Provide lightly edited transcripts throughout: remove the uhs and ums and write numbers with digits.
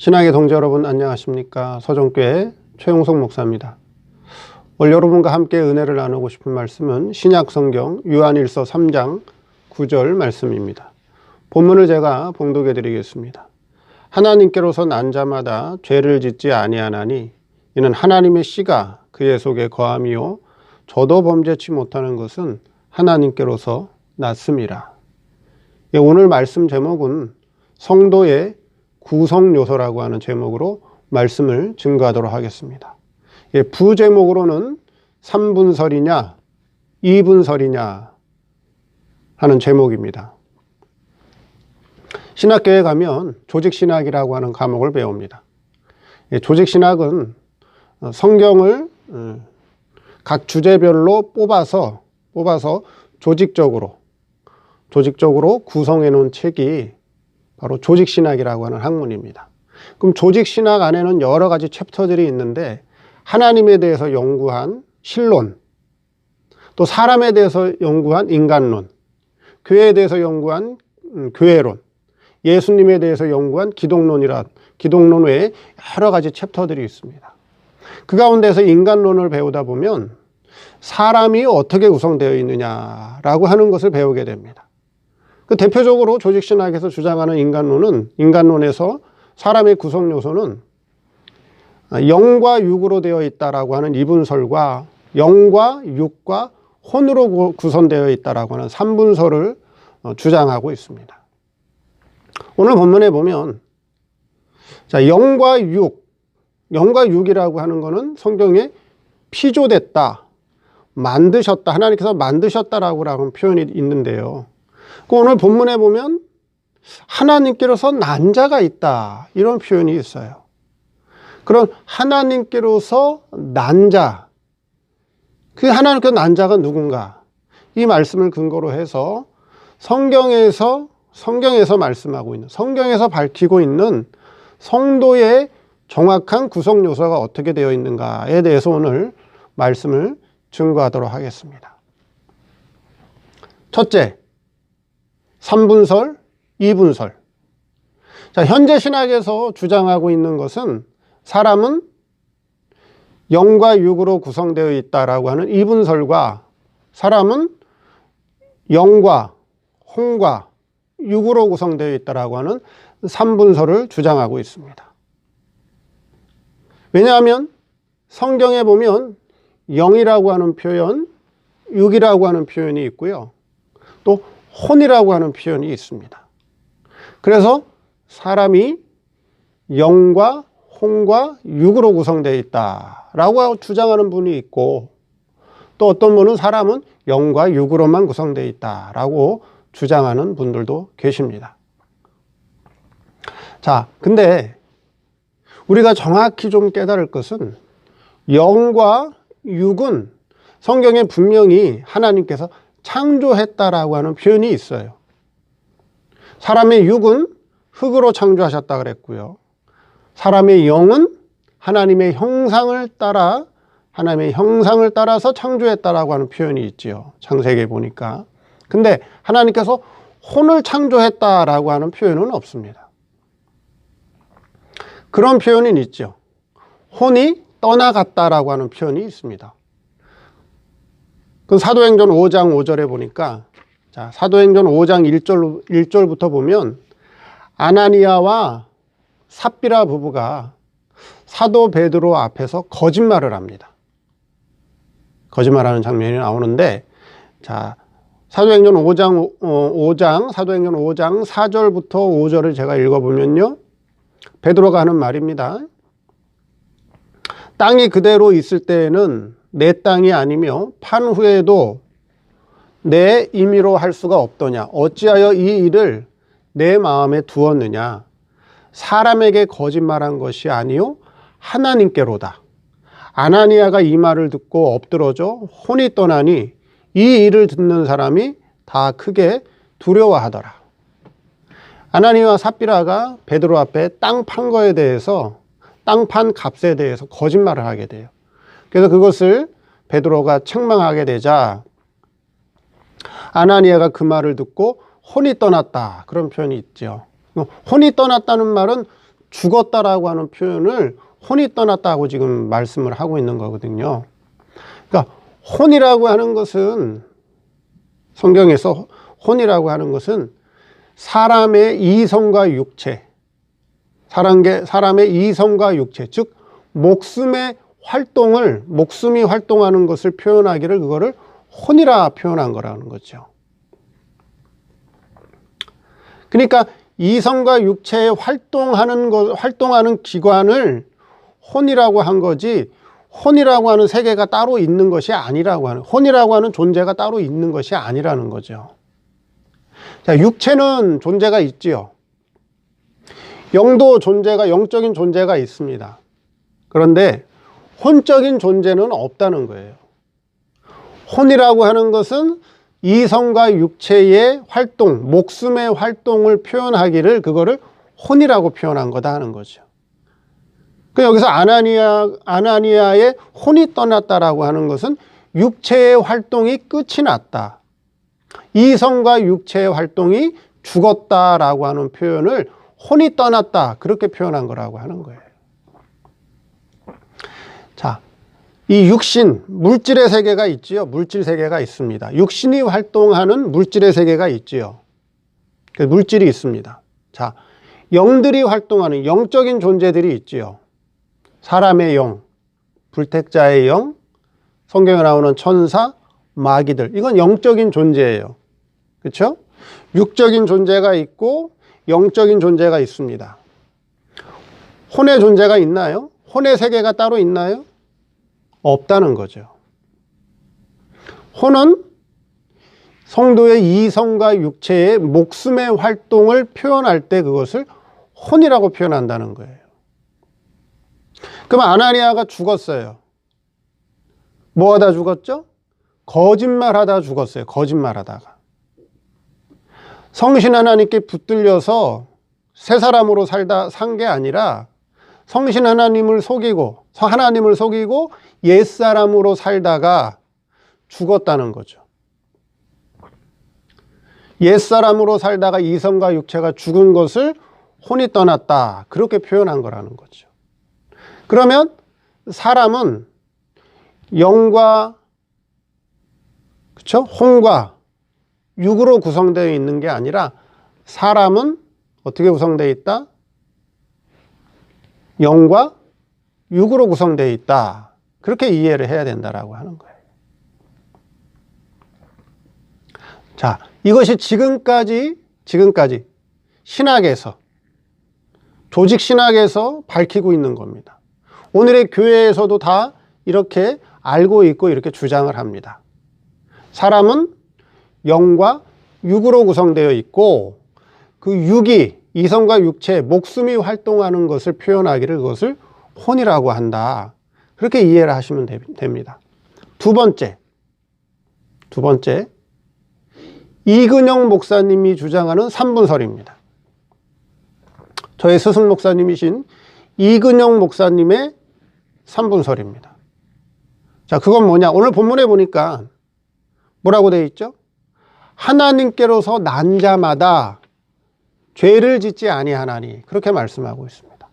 신앙의 동지 여러분 안녕하십니까? 서정교회 최용석 목사입니다. 오늘 여러분과 함께 은혜를 나누고 싶은 말씀은 신약성경 요한일서 3장 9절 말씀입니다. 본문을 제가 봉독해 드리겠습니다. 하나님께로서 난 자마다 죄를 짓지 아니하나니 이는 하나님의 씨가 그의 속에 거함이요 저도 범죄치 못하는 것은 하나님께로서 났음이라. 오늘 말씀 제목은 성도의 구성 요소라고 하는 제목으로 말씀을 증거하도록 하겠습니다. 부제목으로는 3분설이냐 2분설이냐 하는 제목입니다. 신학교에 가면 조직신학이라고 하는 과목을 배웁니다. 조직신학은 성경을 각 주제별로 뽑아서 조직적으로 구성해 놓은 책이 바로 조직신학이라고 하는 학문입니다. 그럼 조직신학 안에는 여러 가지 챕터들이 있는데 하나님에 대해서 연구한 신론, 또 사람에 대해서 연구한 인간론, 교회에 대해서 연구한 교회론, 예수님에 대해서 연구한 기독론 외에 여러 가지 챕터들이 있습니다. 그 가운데서 인간론을 배우다 보면 사람이 어떻게 구성되어 있느냐라고 하는 것을 배우게 됩니다. 대표적으로 조직신학에서 주장하는 인간론에서 사람의 구성 요소는 영과 육으로 되어 있다라고 하는 이분설과 영과 육과 혼으로 구성되어 있다라고 하는 3분설을 주장하고 있습니다. 오늘 본문에 보면 영과 육이라고 하는 것은 성경에 피조됐다, 만드셨다, 하나님께서 만드셨다라고 하는 표현이 있는데요. 오늘 본문에 보면 하나님께로서 난 자가 있다 이런 표현이 있어요. 그런 하나님께로서 난 자, 그 하나님께서 난 자가 누군가? 이 말씀을 근거로 해서 성경에서 말씀하고 있는, 성경에서 밝히고 있는 성도의 정확한 구성 요소가 어떻게 되어 있는가에 대해서 오늘 말씀을 증거하도록 하겠습니다. 첫째, 3분설, 2분설. 현재 신학에서 주장하고 있는 것은 사람은 영과 육으로 구성되어 있다라고 하는 2분설과 사람은 영과 혼과 육으로 구성되어 있다라고 하는 3분설을 주장하고 있습니다. 왜냐하면 성경에 보면 영이라고 하는 표현, 육이라고 하는 표현이 있고요. 또 혼이라고 하는 표현이 있습니다. 그래서 사람이 영과 혼과 육으로 구성되어 있다라고 주장하는 분이 있고, 또 어떤 분은 사람은 영과 육으로만 구성되어 있다라고 주장하는 분들도 계십니다. 근데 우리가 정확히 좀 깨달을 것은 영과 육은 성경에 분명히 하나님께서 창조했다라고 하는 표현이 있어요. 사람의 육은 흙으로 창조하셨다 그랬고요. 사람의 영은 하나님의 형상을 따라서 창조했다라고 하는 표현이 있지요. 창세기에 보니까. 근데 하나님께서 혼을 창조했다라고 하는 표현은 없습니다. 그런 표현은 있죠. 혼이 떠나갔다라고 하는 표현이 있습니다. 그 사도행전 5장 5절에 보니까, 사도행전 5장 1절부터 보면 아나니아와 삽비라 부부가 사도 베드로 앞에서 거짓말을 합니다. 거짓말하는 장면이 나오는데, 사도행전 5장 4절부터 5절을 제가 읽어보면요. 베드로가 하는 말입니다. 땅이 그대로 있을 때에는 내 땅이 아니며 판 후에도 내 임의로 할 수가 없더냐. 어찌하여 이 일을 내 마음에 두었느냐. 사람에게 거짓말한 것이 아니요 하나님께로다. 아나니아가 이 말을 듣고 엎드러져 혼이 떠나니 이 일을 듣는 사람이 다 크게 두려워하더라. 아나니아와 삽비라가 베드로 앞에 땅 판 거에 대해서, 땅 판 값에 대해서 거짓말을 하게 돼요. 그래서 그것을 베드로가 책망하게 되자 아나니아가 그 말을 듣고 혼이 떠났다, 그런 표현이 있죠. 혼이 떠났다는 말은 죽었다라고 하는 표현을 혼이 떠났다고 지금 말씀을 하고 있는 거거든요. 그러니까 혼이라고 하는 것은, 성경에서 혼이라고 하는 것은 사람의 이성과 육체, 사람의 이성과 육체, 즉 목숨의 활동을, 목숨이 활동하는 것을 표현하기를 그거를 혼이라 표현한 거라는 거죠. 그러니까 이성과 육체에 활동하는 기관을 혼이라고 한 거지, 혼이라고 하는 세계가 따로 있는 것이 아니라고 하는, 혼이라고 하는 존재가 따로 있는 것이 아니라는 거죠. 자, 육체는 존재가 있지요. 영도 존재가, 영적인 존재가 있습니다. 그런데 혼적인 존재는 없다는 거예요. 혼이라고 하는 것은 이성과 육체의 활동, 목숨의 활동을 표현하기를 그거를 혼이라고 표현한 거다 하는 거죠. 그 여기서 아나니아의 혼이 떠났다라고 하는 것은 육체의 활동이 끝이 났다. 이성과 육체의 활동이 죽었다라고 하는 표현을 혼이 떠났다, 그렇게 표현한 거라고 하는 거예요. 자, 이 육신, 물질의 세계가 있지요. 물질 세계가 있습니다. 육신이 활동하는 물질의 세계가 있지요. 물질이 있습니다. 자, 영들이 활동하는 영적인 존재들이 있지요. 사람의 영, 불택자의 영, 성경에 나오는 천사, 마귀들, 이건 영적인 존재예요. 그렇죠? 육적인 존재가 있고 영적인 존재가 있습니다. 혼의 존재가 있나요? 혼의 세계가 따로 있나요? 없다는 거죠. 혼은 성도의 이성과 육체의 목숨의 활동을 표현할 때 그것을 혼이라고 표현한다는 거예요. 그럼 아나니아가 죽었어요. 뭐 하다 죽었죠? 거짓말하다 죽었어요. 거짓말하다가. 성신 하나님께 붙들려서 새 사람으로 산 게 아니라 성신 하나님을 속이고 옛사람으로 살다가 죽었다는 거죠. 옛사람으로 살다가 이성과 육체가 죽은 것을 혼이 떠났다, 그렇게 표현한 거라는 거죠. 그러면 사람은 영과, 그렇죠? 혼과 육으로 구성되어 있는 게 아니라 사람은 어떻게 구성되어 있다? 영과 육으로 구성되어 있다. 그렇게 이해를 해야 된다라고 하는 거예요. 자, 이것이 지금까지 신학에서, 조직 신학에서 밝히고 있는 겁니다. 오늘의 교회에서도 다 이렇게 알고 있고 이렇게 주장을 합니다. 사람은 영과 육으로 구성되어 있고 그 육이, 이성과 육체, 목숨이 활동하는 것을 표현하기를 그것을 혼이라고 한다. 그렇게 이해를 하시면 됩니다. 두 번째, 이근영 목사님이 주장하는 삼분설입니다. 저의 스승 목사님이신 이근영 목사님의 삼분설입니다. 자, 그건 뭐냐? 오늘 본문에 보니까 뭐라고 되어 있죠? 하나님께로서 난 자마다 죄를 짓지 아니하나니, 그렇게 말씀하고 있습니다.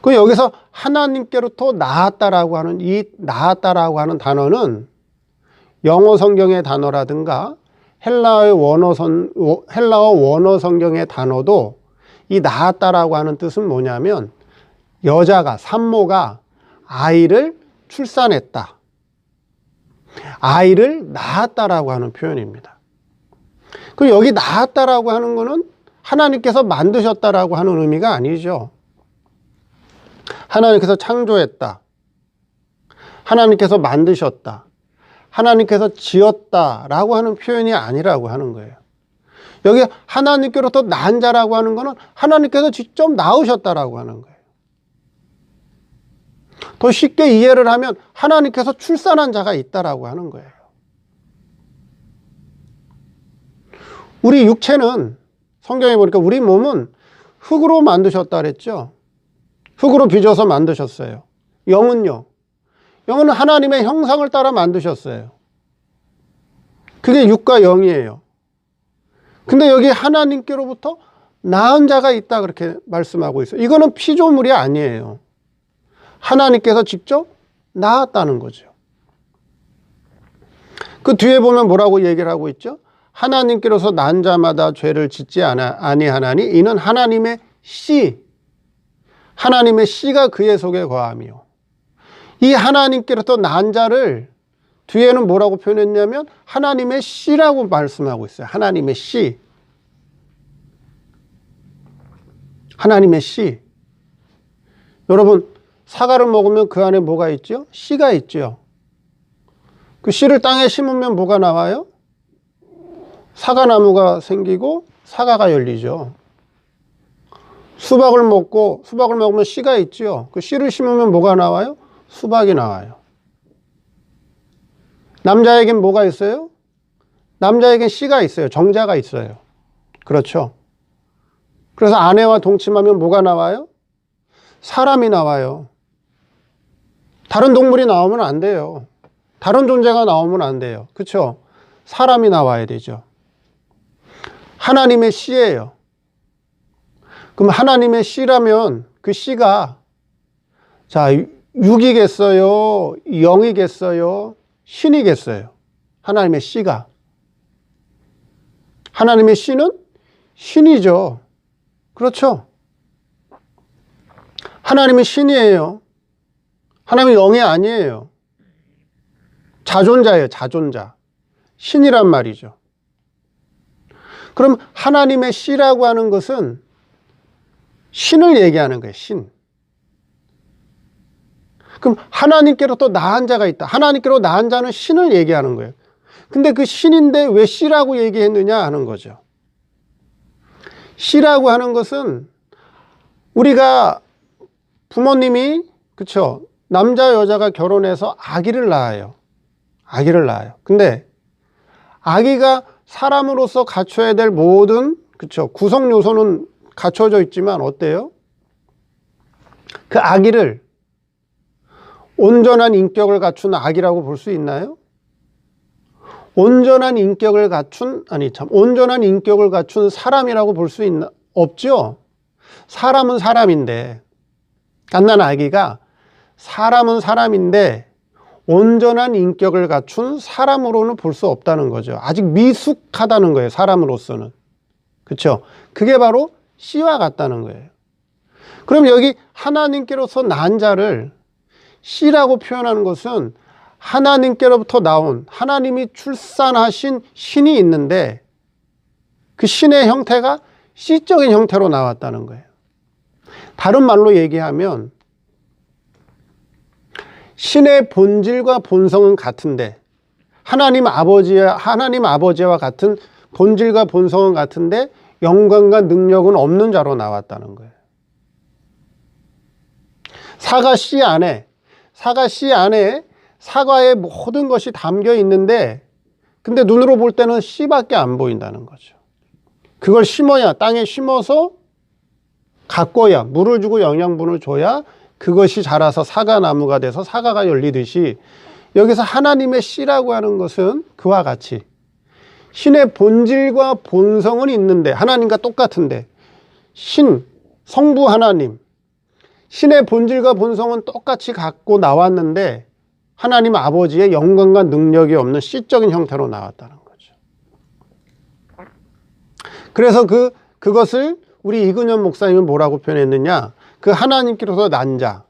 그 여기서 하나님께로부터 나았다라고 하는 이 나았다라고 하는 단어는 영어 성경의 단어라든가 헬라어 원어 성경의 단어도 이 나았다라고 하는 뜻은 뭐냐면 여자가, 산모가 아이를 출산했다, 아이를 낳았다라고 하는 표현입니다. 그리고 여기 낳았다라고 하는 거는 하나님께서 만드셨다라고 하는 의미가 아니죠. 하나님께서 창조했다, 하나님께서 만드셨다, 하나님께서 지었다라고 하는 표현이 아니라고 하는 거예요. 여기 하나님께로부터 난 자라고 하는 거는 하나님께서 직접 낳으셨다라고 하는 거예요. 더 쉽게 이해를 하면 하나님께서 출산한 자가 있다라고 하는 거예요. 우리 육체는 성경에 보니까 우리 몸은 흙으로 만드셨다 그랬죠. 흙으로 빚어서 만드셨어요. 영은요? 영은 하나님의 형상을 따라 만드셨어요. 그게 육과 영이에요. 근데 여기 하나님께로부터 낳은 자가 있다 그렇게 말씀하고 있어요. 이거는 피조물이 아니에요. 하나님께서 직접 낳았다는 거죠. 그 뒤에 보면 뭐라고 얘기를 하고 있죠? 하나님께로서 낳은 자마다 죄를 짓지 아니하나니 이는 하나님의 씨, 하나님의 씨가 그의 속에 거하며, 이 하나님께로서 낳은 자를 뒤에는 뭐라고 표현했냐면 하나님의 씨라고 말씀하고 있어요. 하나님의 씨, 하나님의 씨. 여러분, 사과를 먹으면 그 안에 뭐가 있죠? 씨가 있죠. 그 씨를 땅에 심으면 뭐가 나와요? 사과나무가 생기고 사과가 열리죠. 수박을 먹으면 씨가 있죠. 그 씨를 심으면 뭐가 나와요? 수박이 나와요. 남자에겐 뭐가 있어요? 남자에겐 씨가 있어요. 정자가 있어요. 그렇죠. 그래서 아내와 동침하면 뭐가 나와요? 사람이 나와요. 다른 동물이 나오면 안 돼요. 다른 존재가 나오면 안 돼요. 그렇죠? 사람이 나와야 되죠. 하나님의 씨예요. 그럼 하나님의 씨라면 그 씨가 자, 육이겠어요? 영이겠어요? 신이겠어요? 하나님의 씨가. 하나님의 씨는 신이죠. 그렇죠? 하나님의 신이에요. 하나님의 영이 아니에요. 자존자예요. 자존자. 신이란 말이죠. 그럼 하나님의 씨라고 하는 것은 신을 얘기하는 거예요. 신. 그럼 하나님께로 또 낳은 자가 있다. 하나님께로 낳은 자는 신을 얘기하는 거예요. 근데 그 신인데 왜 씨라고 얘기했느냐 하는 거죠. 씨라고 하는 것은 우리가 부모님이, 그쵸, 남자 여자가 결혼해서 아기를 낳아요. 아기를 낳아요. 근데 아기가 사람으로서 갖춰야 될 모든, 그쵸, 구성 요소는 갖춰져 있지만 어때요? 그 아기를 온전한 인격을 갖춘 아기라고 볼 수 있나요? 온전한 인격을 갖춘 사람이라고 볼 수 없죠? 사람은 사람인데, 갓난 아기가 사람은 사람인데 온전한 인격을 갖춘 사람으로는 볼 수 없다는 거죠. 아직 미숙하다는 거예요. 사람으로서는. 그렇죠? 그게 바로 씨와 같다는 거예요. 그럼 여기 하나님께로서 낳은 자를 씨라고 표현하는 것은 하나님께로부터 나온, 하나님이 출산하신 신이 있는데 그 신의 형태가 씨적인 형태로 나왔다는 거예요. 다른 말로 얘기하면 신의 본질과 본성은 같은데, 하나님 아버지와 같은 본질과 본성은 같은데 영광과 능력은 없는 자로 나왔다는 거예요. 사과 씨 안에 사과의 모든 것이 담겨 있는데, 근데 눈으로 볼 때는 씨밖에 안 보인다는 거죠. 그걸 심어야, 땅에 심어서 가꿔야, 물을 주고 영양분을 줘야 그것이 자라서 사과나무가 돼서 사과가 열리듯이, 여기서 하나님의 씨라고 하는 것은 그와 같이 신의 본질과 본성은 있는데, 하나님과 똑같은데, 성부 하나님, 신의 본질과 본성은 똑같이 갖고 나왔는데 하나님 아버지의 영광과 능력이 없는 씨적인 형태로 나왔다는 거죠. 그래서 그것을 우리 이근현 목사님은 뭐라고 표현했느냐? 그 하나님께로서 난 자,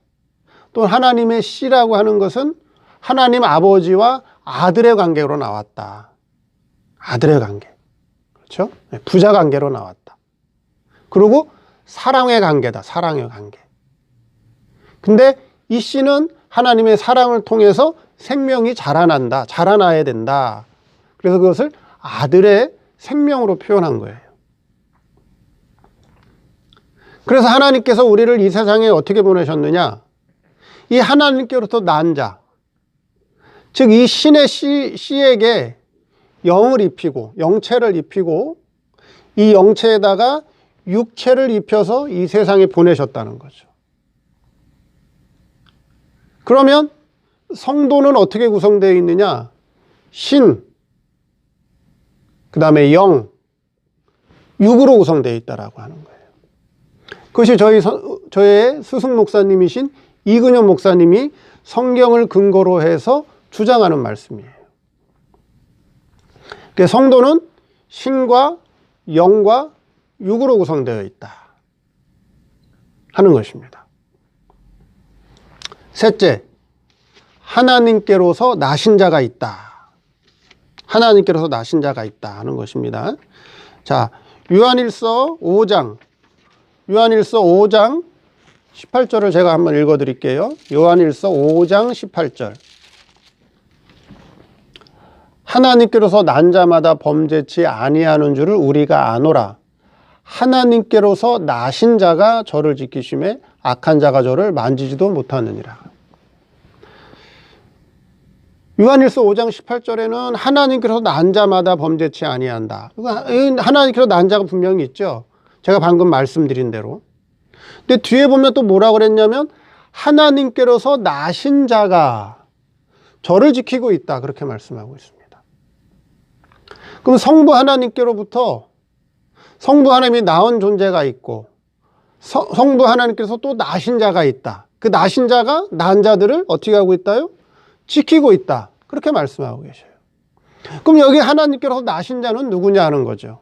또 하나님의 씨라고 하는 것은 하나님 아버지와 아들의 관계로 나왔다. 아들의 관계. 그렇죠? 부자 관계로 나왔다. 그리고 사랑의 관계다. 사랑의 관계. 근데 이 씨는 하나님의 사랑을 통해서 생명이 자라난다. 자라나야 된다. 그래서 그것을 아들의 생명으로 표현한 거예요. 그래서 하나님께서 우리를 이 세상에 어떻게 보내셨느냐? 이 하나님께로부터 난 자, 즉 이 신의 씨에게 영을 입히고, 영체를 입히고, 이 영체에다가 육체를 입혀서 이 세상에 보내셨다는 거죠. 그러면 성도는 어떻게 구성되어 있느냐? 신, 그 다음에 영, 육으로 구성되어 있다라고 하는 거예요. 그것이 저의 스승 목사님이신 이근현 목사님이 성경을 근거로 해서 주장하는 말씀이에요. 성도는 신과 영과 육으로 구성되어 있다 하는 것입니다. 셋째, 하나님께로서 나신 자가 있다. 하나님께로서 나신 자가 있다 하는 것입니다. 자, 요한일서 5장 18절을 제가 한번 읽어 드릴게요. 요한일서 5장 18절. 하나님께로서 난 자마다 범죄치 아니하는 줄을 우리가 아노라. 하나님께로서 나신 자가 저를 지키심에 악한 자가 저를 만지지도 못하느니라. 요한일서 5장 18절에는 하나님께로서 난 자마다 범죄치 아니한다. 하나님께로서 난 자가 분명히 있죠. 제가 방금 말씀드린 대로. 근데 뒤에 보면 또 뭐라 그랬냐면 하나님께로서 나신 자가 저를 지키고 있다. 그렇게 말씀하고 있습니다. 그럼 성부 하나님께로부터 성부 하나님이 낳은 존재가 있고 성부 하나님께서 또 나신 자가 있다. 그 나신 자가 낳은 자들을 어떻게 하고 있다요? 지키고 있다. 그렇게 말씀하고 계셔요. 그럼 여기 하나님께로서 나신 자는 누구냐 하는 거죠.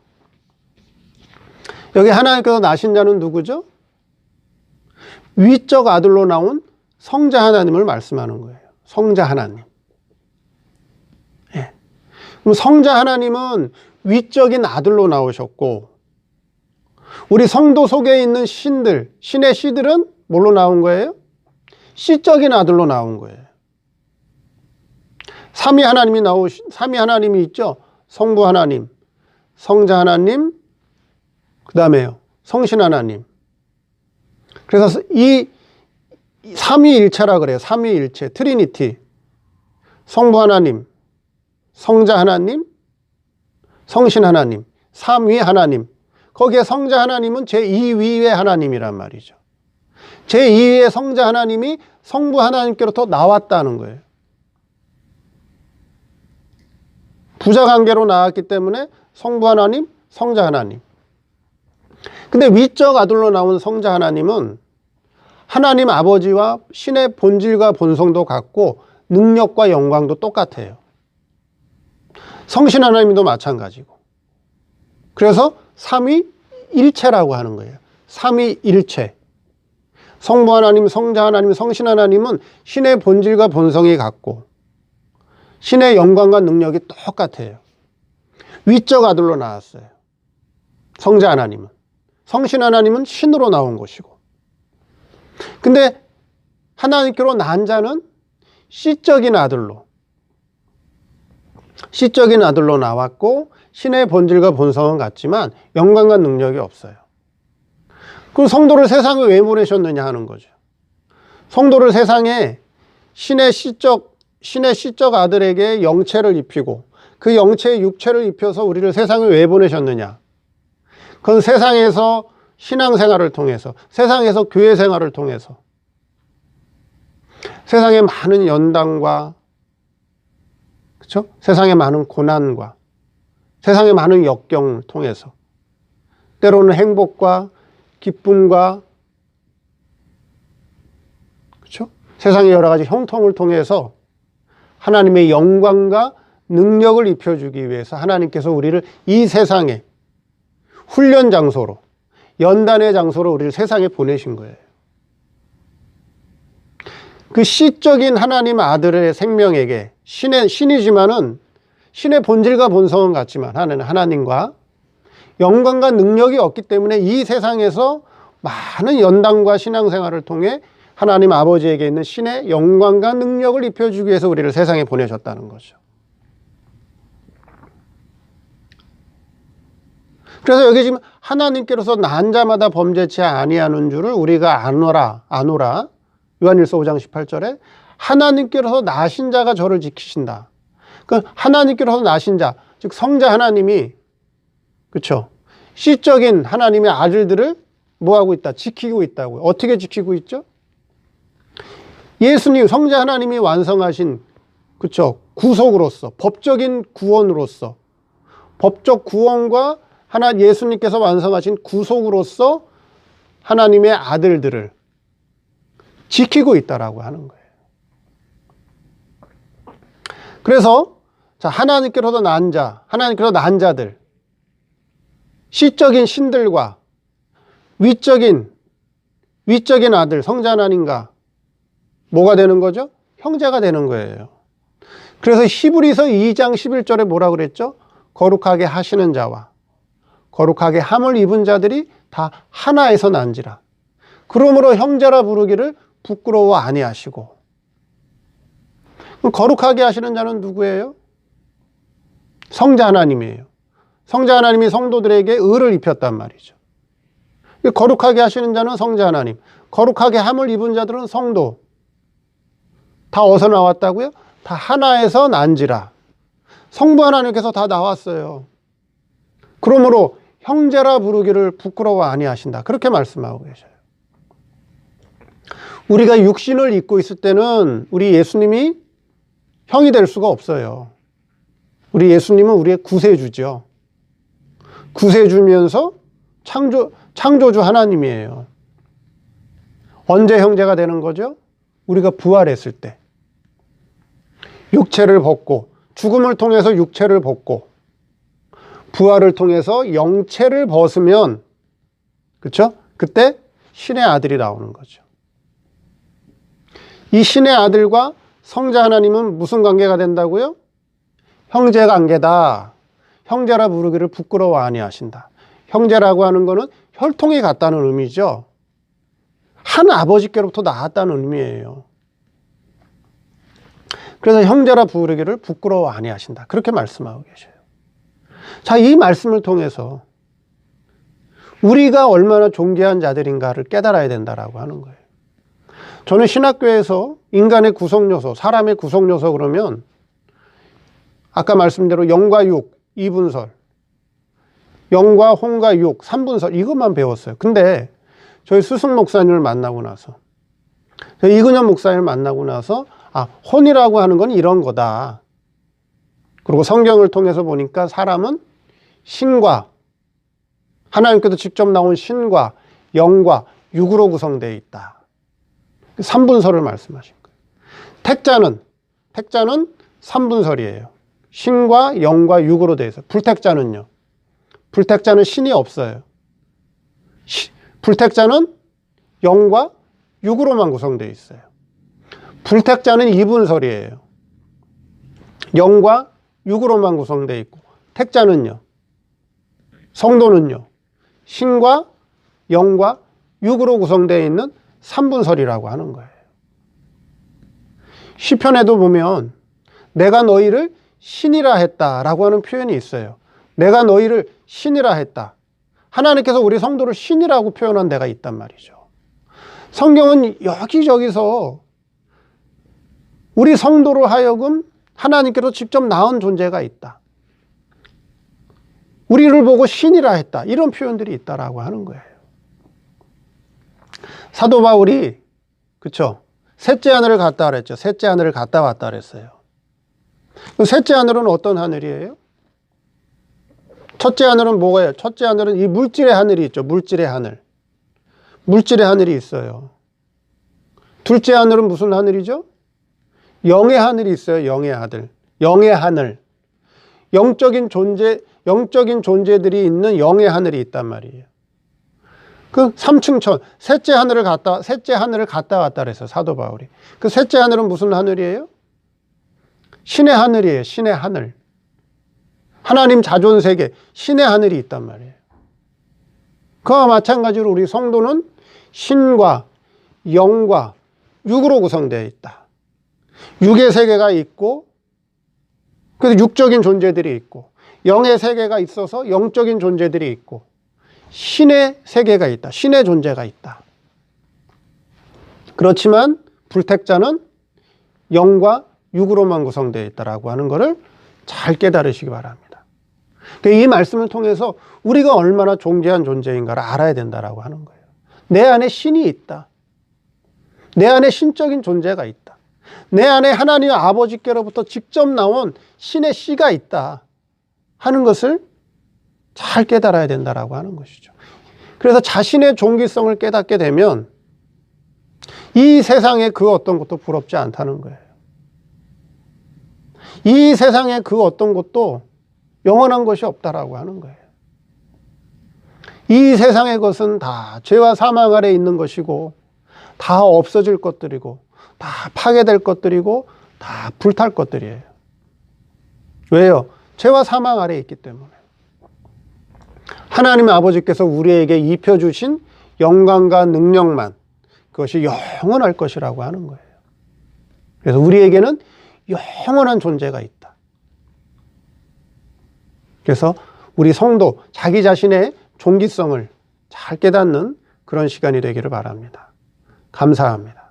여기 하나님께서 나신 자는 누구죠? 위적 아들로 나온 성자 하나님을 말씀하는 거예요. 성자 하나님. 예. 그럼 성자 하나님은 위적인 아들로 나오셨고 우리 성도 속에 있는 신들, 신의 씨들은 뭘로 나온 거예요? 씨적인 아들로 나온 거예요. 삼위 하나님이 있죠. 성부 하나님, 성자 하나님, 그 다음에요. 성신 하나님. 그래서 이 삼위일체라 그래요. 삼위일체, 트리니티. 성부 하나님, 성자 하나님, 성신 하나님, 삼위 하나님. 거기에 성자 하나님은 제2위의 하나님이란 말이죠. 제2위의 성자 하나님이 성부 하나님께로부터 나왔다는 거예요. 부자 관계로 나왔기 때문에 성부 하나님, 성자 하나님. 근데 위적 아들로 나온 성자 하나님은 하나님 아버지와 신의 본질과 본성도 같고 능력과 영광도 똑같아요. 성신 하나님도 마찬가지고. 그래서 삼위일체라고 하는 거예요. 삼위일체. 성부 하나님, 성자 하나님, 성신 하나님은 신의 본질과 본성이 같고 신의 영광과 능력이 똑같아요. 위적 아들로 나왔어요. 성자 하나님은. 성신 하나님은 신으로 나온 것이고. 근데 하나님께로 난 자는 씨적인 아들로 나왔고 신의 본질과 본성은 같지만 영광과 능력이 없어요. 그럼 성도를 세상에 왜 보내셨느냐 하는 거죠. 성도를 세상에 신의 씨적 아들에게 영체를 입히고 그 영체에 육체를 입혀서 우리를 세상에 왜 보내셨느냐. 그건 세상에서 신앙생활을 통해서, 세상에서 교회생활을 통해서 세상의 많은 연단과 그렇죠? 세상의 많은 고난과 세상의 많은 역경을 통해서 때로는 행복과 기쁨과 그렇죠? 세상의 여러 가지 형통을 통해서 하나님의 영광과 능력을 입혀주기 위해서 하나님께서 우리를 이 세상에 훈련 장소로, 연단의 장소로 우리를 세상에 보내신 거예요. 그 씨적인 하나님 아들의 생명에게 신이지만은 신의 본질과 본성은 같지만 하나님과 영광과 능력이 없기 때문에 이 세상에서 많은 연단과 신앙생활을 통해 하나님 아버지에게 있는 신의 영광과 능력을 입혀주기 위해서 우리를 세상에 보내셨다는 거죠. 그래서 여기 지금 하나님께로서 난 자마다 범죄치 아니하는 줄을 우리가 아노라. 요한일서 5장 18절에 하나님께로서 나신 자가 저를 지키신다. 그러니까 하나님께로서 나신 자, 즉 성자 하나님이 그렇죠. 씨적인 하나님의 아들들을 뭐하고 있다? 지키고 있다고요. 어떻게 지키고 있죠? 예수님, 성자 하나님이 완성하신 그렇죠. 구속으로서, 법적인 구원으로서 법적 구원과 예수님께서 완성하신 구속으로서 하나님의 아들들을 지키고 있다라고 하는 거예요. 그래서 자, 하나님께로부터 난 자, 하나님께로부터 난 자들, 시적인 신들과 위적인 아들, 성자 하나님과 뭐가 되는 거죠? 형제가 되는 거예요. 그래서 히브리서 2장 11절에 뭐라 그랬죠? 거룩하게 하시는 자와 거룩하게 함을 입은 자들이 다 하나에서 난지라. 그러므로 형제라 부르기를 부끄러워 아니하시고. 그럼 거룩하게 하시는 자는 누구예요? 성자 하나님이에요. 성자 하나님이 성도들에게 의를 입혔단 말이죠. 거룩하게 하시는 자는 성자 하나님, 거룩하게 함을 입은 자들은 성도. 다 어디서 나왔다고요? 다 하나에서 난지라. 성부 하나님께서 다 나왔어요. 그러므로 형제라 부르기를 부끄러워 아니하신다. 그렇게 말씀하고 계셔요. 우리가 육신을 입고 있을 때는 우리 예수님이 형이 될 수가 없어요. 우리 예수님은 우리의 구세주죠. 구세주면서 창조주 하나님이에요. 언제 형제가 되는 거죠? 우리가 부활했을 때. 육체를 벗고, 죽음을 통해서 육체를 벗고, 부활을 통해서 영체를 벗으면, 그렇죠? 그때 신의 아들이 나오는 거죠. 이 신의 아들과 성자 하나님은 무슨 관계가 된다고요? 형제 관계다. 형제라 부르기를 부끄러워 아니하신다. 형제라고 하는 거는 혈통이 같다는 의미죠. 한 아버지께로부터 나왔다는 의미예요. 그래서 형제라 부르기를 부끄러워 아니하신다. 그렇게 말씀하고 계셔요. 자, 이 말씀을 통해서 우리가 얼마나 존귀한 자들인가를 깨달아야 된다라고 하는 거예요. 저는 신학교에서 인간의 구성 요소, 사람의 구성 요소 그러면 아까 말씀대로 영과 육, 이분설, 영과 혼과 육, 3분설 이것만 배웠어요. 근데 저희 스승 목사님을 만나고 나서, 저희 이근현 목사님을 만나고 나서 혼이라고 하는 건 이런 거다. 그리고 성경을 통해서 보니까 사람은 신과, 하나님께서 직접 나온 신과 영과 육으로 구성되어 있다. 3분설을 말씀하신 거예요. 택자는 3분설이에요. 신과 영과 육으로 되어 있어요. 불택자는요. 불택자는 신이 없어요. 불택자는 영과 육으로만 구성되어 있어요. 불택자는 2분설이에요. 영과 육으로만 구성되어 있고, 택자는요, 성도는요, 신과 영과 육으로 구성되어 있는 3분설이라고 하는 거예요. 시편에도 보면 내가 너희를 신이라 했다라고 하는 표현이 있어요. 내가 너희를 신이라 했다. 하나님께서 우리 성도를 신이라고 표현한 데가 있단 말이죠. 성경은 여기저기서 우리 성도로 하여금 하나님께서 직접 낳은 존재가 있다. 우리를 보고 신이라 했다. 이런 표현들이 있다라고 하는 거예요. 사도 바울이, 그쵸? 셋째 하늘을 갔다 그랬죠. 셋째 하늘을 갔다 왔다 그랬어요. 셋째 하늘은 어떤 하늘이에요? 첫째 하늘은 뭐예요? 첫째 하늘은 이 물질의 하늘이 있죠. 물질의 하늘. 물질의 하늘이 있어요. 둘째 하늘은 무슨 하늘이죠? 영의 하늘이 있어요. 영의 하늘. 영의 하늘. 영적인 존재들이 있는 영의 하늘이 있단 말이에요. 그 삼층천, 셋째 하늘을 갔다 왔다 그랬어요. 사도 바울이. 그 셋째 하늘은 무슨 하늘이에요? 신의 하늘이에요. 신의 하늘. 하나님 자존세계, 신의 하늘이 있단 말이에요. 그와 마찬가지로 우리 성도는 신과 영과 육으로 구성되어 있다. 육의 세계가 있고, 그래서 육적인 존재들이 있고, 영의 세계가 있어서 영적인 존재들이 있고, 신의 세계가 있다. 신의 존재가 있다. 그렇지만 불택자는 영과 육으로만 구성되어 있다라고 하는 것을 잘 깨달으시기 바랍니다. 이 말씀을 통해서 우리가 얼마나 존귀한 존재인가를 알아야 된다라고 하는 거예요. 내 안에 신이 있다. 내 안에 신적인 존재가 있다. 내 안에 하나님 아버지께로부터 직접 나온 신의 씨가 있다 하는 것을 잘 깨달아야 된다라고 하는 것이죠. 그래서 자신의 종기성을 깨닫게 되면 이 세상에 그 어떤 것도 부럽지 않다는 거예요. 이 세상에 그 어떤 것도 영원한 것이 없다라고 하는 거예요. 이 세상의 것은 다 죄와 사망 아래 있는 것이고 다 없어질 것들이고 다 파괴될 것들이고 다 불탈 것들이에요. 왜요? 죄와 사망 아래 있기 때문에. 하나님 아버지께서 우리에게 입혀주신 영광과 능력만 그것이 영원할 것이라고 하는 거예요. 그래서 우리에게는 영원한 존재가 있다. 그래서 우리 성도 자기 자신의 종기성을 잘 깨닫는 그런 시간이 되기를 바랍니다. 감사합니다.